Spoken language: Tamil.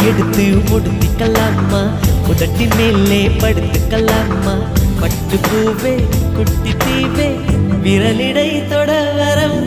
எடுத்து முடித்துக்கலாமா உதட்டின் மேலே படுத்துக்கலாமா பட்டு பூவே குட்டி தீவே விரலிடை தொட வரம்